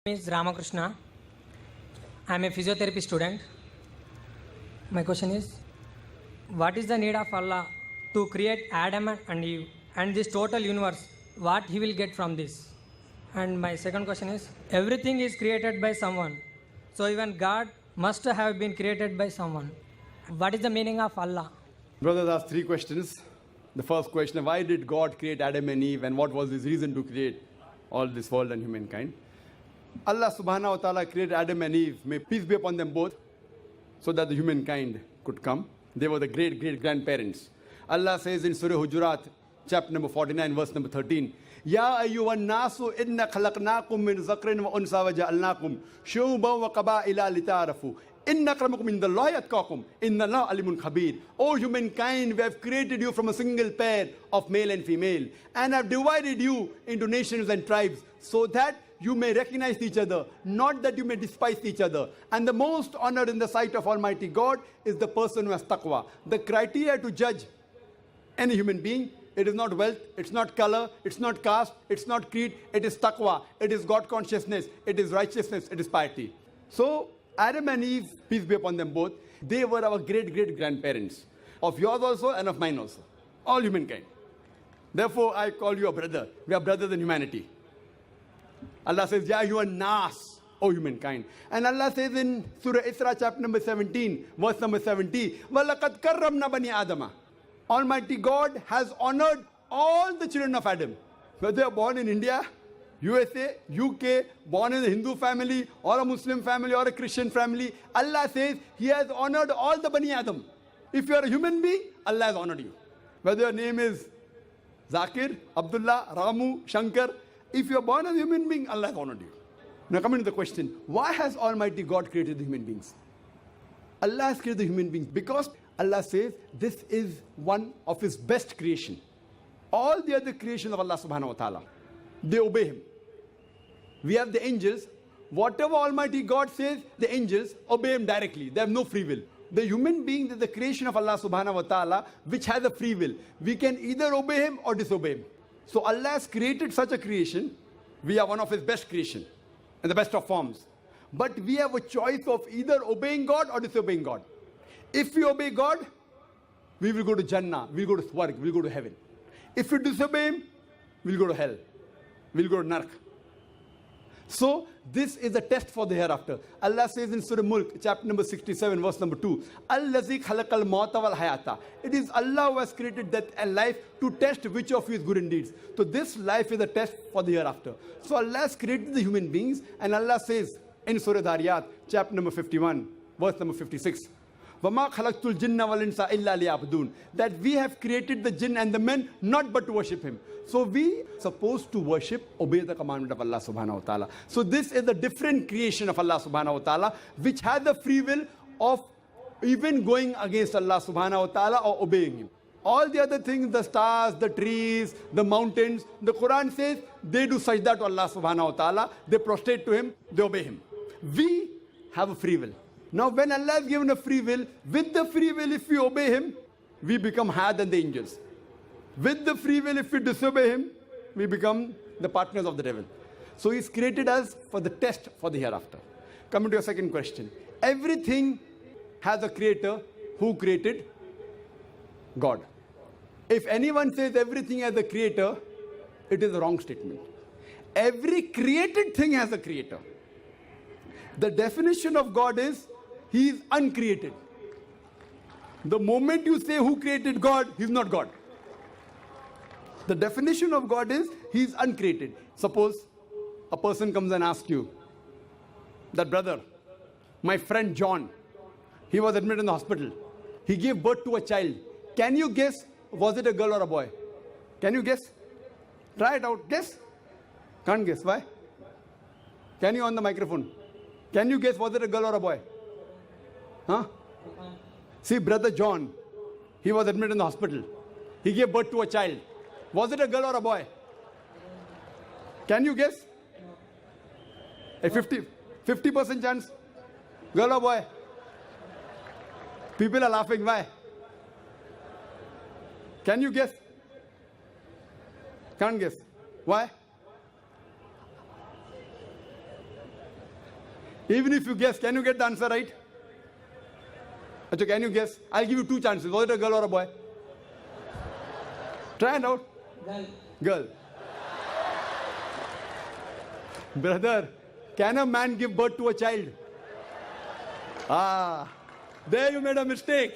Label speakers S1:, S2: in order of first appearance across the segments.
S1: is Ramakrishna. I am a physiotherapy student. My question is, what is the need of Allah to create Adam and Eve and this total universe? What he will get from this? And my second question is, everything is created by someone. So even God must have been created by someone. What is the meaning of Allah?
S2: Brothers asked three questions. The first question, why did God create Adam and Eve and what was his reason to create all this world and humankind? Allah subhanahu wa ta'ala created Adam and Eve, may peace be upon them both, so that the humankind could come. They were the great-great-grandparents. Allah says in Surah Hujurat, chapter number 49, verse number 13, Ya ayyuhan nasu inna khalaqnakum min zakrin wa unsa wa ja'alnakum shu'uban wa qaba'ila lita'arafu. Inna akramakum indallahi atqakum. Inna Allah alimun khabir. O humankind, we have created you from a single pair of male and female and have divided you into nations and tribes so that you may recognize each other, not that you may despise each other. And the most honored in the sight of Almighty God is the person who has taqwa. The criteria to judge any human being, it is not wealth, it's not color, it's not caste, it's not creed, it is taqwa, it is God consciousness, it is righteousness, it is piety. So Adam and Eve, peace be upon them both, they were our great-great-grandparents, of yours also and of mine also, all humankind. Therefore, I call you a brother. We are brothers in humanity. Allah says, Ya ayyuhan nas, O humankind. And Allah says in Surah Isra, chapter number 17, verse number 70, وَلَقَدْ كَرَّمْنَا بَنِي آدَمَ. Almighty God has honored all the children of Adam. Whether they are born in India, USA, UK, born in a Hindu family, or a Muslim family, or a Christian family, Allah says He has honored all the Bani Adam. If you are a human being, Allah has honored you. Whether your name is Zakir, Abdullah, Ramu, Shankar, if you are born as a human being, Allah has honored you. Now coming to the question, why has Almighty God created the human beings? Allah has created the human beings because Allah says this is one of His best creation. All the other creations of Allah subhanahu wa ta'ala, they obey Him. We have the angels. Whatever Almighty God says, the angels obey Him directly. They have no free will. The human being is the creation of Allah subhanahu wa ta'ala, which has a free will. We can either obey Him or disobey Him. So Allah has created such a creation. We are one of His best creation and the best of forms. But we have a choice of either obeying God or disobeying God. If we obey God, we will go to Jannah, we will go to Swarg, we will go to heaven. If we disobey Him, we will go to hell, we will go to Nark. So this is a test for the hereafter. Allah says in Surah Mulk, chapter number 67, verse number 2, Allazi khalaqal mauta wal hayata. It is Allah who has created death and life to test which of you is good in deeds. So this life is a test for the hereafter. So Allah has created the human beings, and Allah says in Surah Dhariyat, chapter number 51, verse number 56, وَمَا خَلَقْتُ الْجِنَّ وَالْإِنسَ إِلَّا لِيَعْبُدُونَ. That we have created the jinn and the men not but to worship Him. So we are supposed to worship, obey the commandment of Allah subhanahu wa ta'ala. So this is a different creation of Allah subhanahu wa ta'ala, which has the free will of even going against Allah subhanahu wa ta'ala or obeying Him. All the other things, the stars, the trees, the mountains, the Quran says they do sajda to Allah subhanahu wa ta'ala, they prostrate to Him, they obey Him. We have a free will. Now when Allah has given a free will, with the free will if we obey Him, we become higher than the angels. With the free will if we disobey Him, we become the partners of the devil. So He's created us for the test for the hereafter. Coming to your second question. Everything has a creator. Who created? God. If anyone says everything has a creator, it is a wrong statement. Every created thing has a creator. The definition of God is He is uncreated. The moment you say who created God, He's not God. The definition of God is He is uncreated. Suppose a person comes and asks you, that brother, my friend John, he was admitted in the hospital. He gave birth to a child. Can you guess, was it a girl or a boy? Can you guess? Try it out. Guess? Can't guess. Why? Can you on the microphone? Can you guess, was it a girl or a boy? Huh? See, brother John, he was admitted in the hospital. He gave birth to a child. Was it a girl or a boy? Can you guess? A 50% chance? Girl or boy? People are laughing. Why? Can you guess? Can't guess. Why? Even if you guess, can you get the answer right? Achha, can you guess? I'll give you two chances. Was it a girl or a boy? Try it out. Girl. Brother, can a man give birth to a child? There you made a mistake.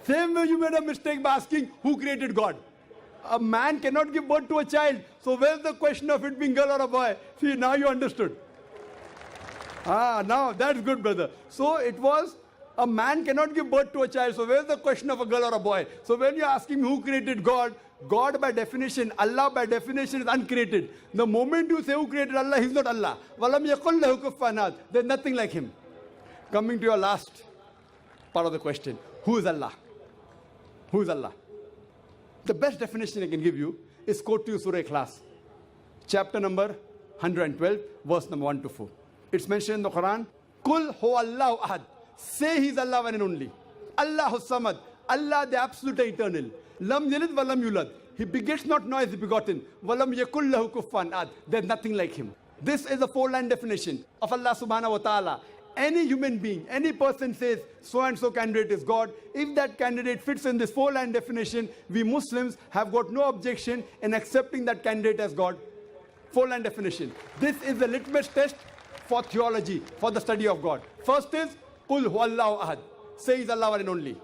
S2: Same way you made a mistake by asking who created God. A man cannot give birth to a child. So where's the question of it being girl or a boy? See, now you understood. Now that's good, brother. So it was a man cannot give birth to a child. So where's the question of a girl or a boy? So when you're asking who created God, God by definition, Allah by definition is uncreated. The moment you say who created Allah, He's not Allah. Walam yakul lahu kufuwan ahad. There's nothing like Him. Coming to your last part of the question. Who is Allah? Who is Allah? The best definition I can give you is quote to you Surah Ikhlas. Chapter number 112, verse number 1 to 4. It's mentioned in the Quran. Kul hu Allahu ahad. Say He's Allah one and only. Allahu samad. Allah the absolute eternal. Lam yalid wa lam yulad. He begets not nor is he begotten. Walam yakul lahu kufuwan ahad. There's nothing like Him. This is a four-line definition of Allah subhanahu wa ta'ala. Any human being, any person says so and so candidate is God. If that candidate fits in this four-line definition, we Muslims have got no objection in accepting that candidate as God. Four-line definition. This is the litmus test for theology, for the study of God. First is Qul huwallahu ahad. Say He's Allah one and only.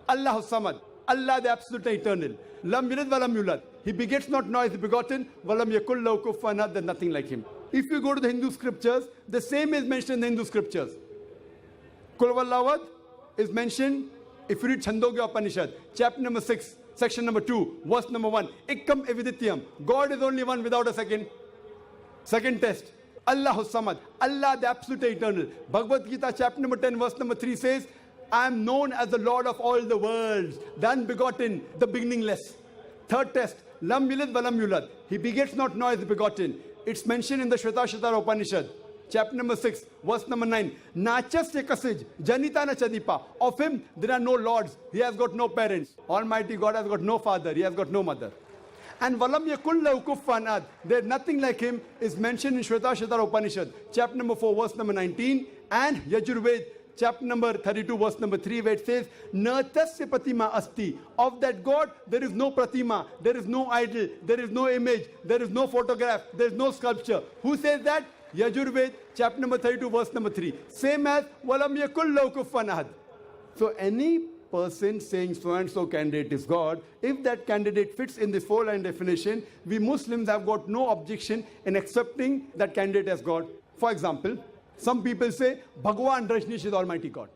S2: Allahu samad. Allah the absolute eternal. Lam yalid wa lam yulad. He begets not nor is he begotten. Walam yakul lahu kufuwan ahad. There's nothing like Him. If you go to the Hindu scriptures, the same is mentioned in the Hindu scriptures. Kul huwallahu ahad is mentioned if you read Chandogya Upanishad, chapter number 6, section number 2, verse number 1. Ikkam evidityam. God is only one without a second. Second test. Allahu samad. Allah the absolute eternal. Bhagavad Gita chapter number 10, verse number 3 says, I am known as the Lord of all the worlds, the unbegotten, the beginningless. Third test. Lam yalid wa lam yulad. He begets not nor is he begotten. It's mentioned in the Shvetasvatara Upanishad, chapter number 6, verse number 9. Nachasya kasij, janita na chadipa. Of Him there are no lords. He has got no parents. Almighty God has got no father. He has got no mother. And walam yakul lahu kufuwan ahad. There's nothing like Him is mentioned in Shvetasvatara Upanishad, chapter number 4, verse number 19. And Yajurved, chapter number 32, verse number 3, where it says, Na tasya pratima asti. Of that God, there is no pratima, there is no idol, there is no image, there is no photograph, there is no sculpture. Who says that? Yajurved, chapter number 32, verse number 3. Same as, Walam yakul lahu kufuwan ahad. So any person saying so and so candidate is God, if that candidate fits in this four-line definition, we Muslims have got no objection in accepting that candidate as God. For example, some people say, Bhagwan Rajneesh is Almighty God.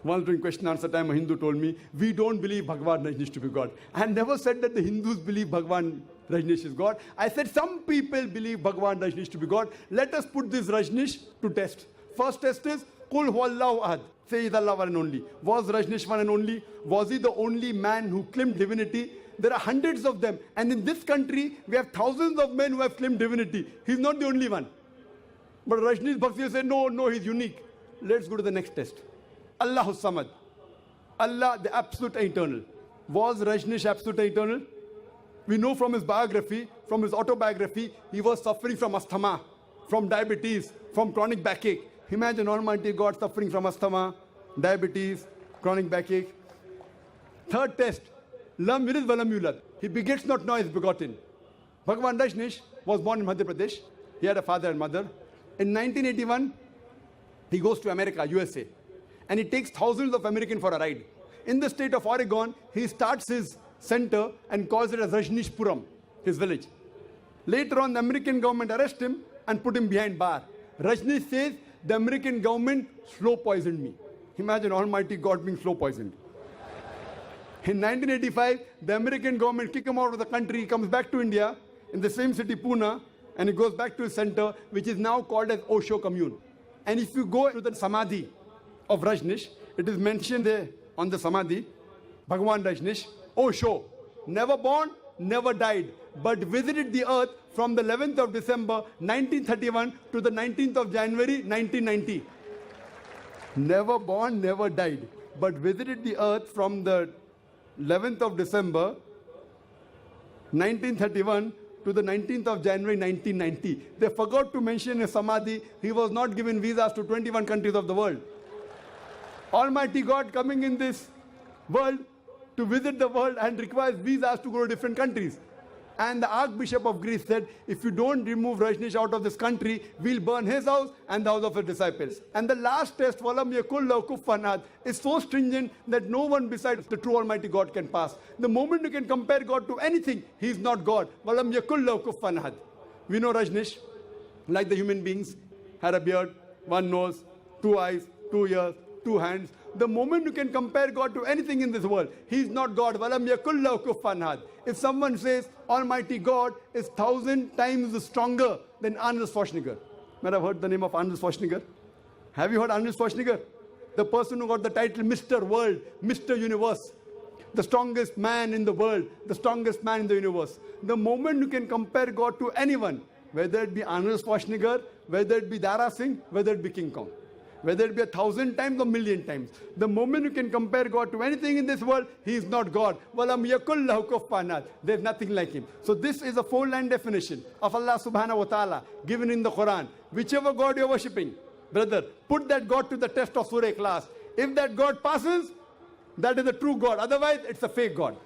S2: Once during question answer time, a Hindu told me, we don't believe Bhagwan Rajneesh to be God. I never said that the Hindus believe Bhagwan Rajneesh is God. I said some people believe Bhagwan Rajneesh to be God. Let us put this Rajneesh to test. First test is, Qul huwallahu ahad. Say He's Allah one and only. Was Rajneesh one and only? Was he the only man who claimed divinity? There are hundreds of them. And in this country, we have thousands of men who have claimed divinity. He's not the only one. But Rajneesh Bhaksi said, no, he's unique. Let's go to the next test. Allahu samad. Allah the absolute eternal. Was Rajneesh absolute eternal? We know from his biography, from his autobiography, he was suffering from asthma, from diabetes, from chronic backache. Imagine Almighty God suffering from asthma, diabetes, chronic backache. Third test. Lam yalid wa lam yulad. He begets not nor is begotten. Bhagwan Rajneesh was born in Madhya Pradesh. He had a father and mother. In 1981, he goes to America, USA, and he takes thousands of Americans for a ride. In the state of Oregon, he starts his center and calls it as Rajneeshpuram, his village. Later on, the American government arrests him and put him behind bar. Rajneesh says, the American government slow poisoned me. Imagine Almighty God being slow poisoned. In 1985, the American government kicked him out of the country. He comes back to India in the same city, Pune, and he goes back to his center, which is now called as Osho Commune. And if you go to the Samadhi of Rajneesh, it is mentioned there on the Samadhi, Bhagwan Rajneesh, Osho, never born, never died, but visited the earth from the 11th of December 1931 to the 19th of January 1990. Never born, never died, but visited the earth from the 11th of December 1931 to the 19th of January 1990. They forgot to mention in Samadhi, he was not given visas to 21 countries of the world. Almighty God coming in this world to visit the world and requires visas to go to different countries. And the Archbishop of Greece said, if you don't remove Rajneesh out of this country, we'll burn his house and the house of his disciples. And the last test, Walam yakul lahu kufuwan ahad, is so stringent that no one besides the true Almighty God can pass. The moment you can compare God to anything, he is not God. Walam yakul lahu kufuwan ahad. We know Rajneesh, like the human beings, had a beard, one nose, two eyes, 2 ears, 2 hands. The moment you can compare God to anything in this world, he is not God. Walam yakul lahu kufuwan ahad. If someone says Almighty God is 1,000 times stronger than Arnold Schwarzenegger. Might have heard the name of Arnold Schwarzenegger? Have you heard Arnold Schwarzenegger? The person who got the title Mr. World, Mr. Universe. The strongest man in the world, the strongest man in the universe. The moment you can compare God to anyone, whether it be Arnold Schwarzenegger, whether it be Dara Singh, whether it be King Kong, whether it be 1,000 times or 1,000,000 times. The moment you can compare God to anything in this world, he is not God. Walam yakul lahu kufuwan ahad. There is nothing like him. So this is a 4-line definition of Allah subhanahu wa ta'ala given in the Quran. Whichever God you are worshipping, brother, put that God to the test of Surah Ikhlas. If that God passes, that is the true God. Otherwise, it's a fake God.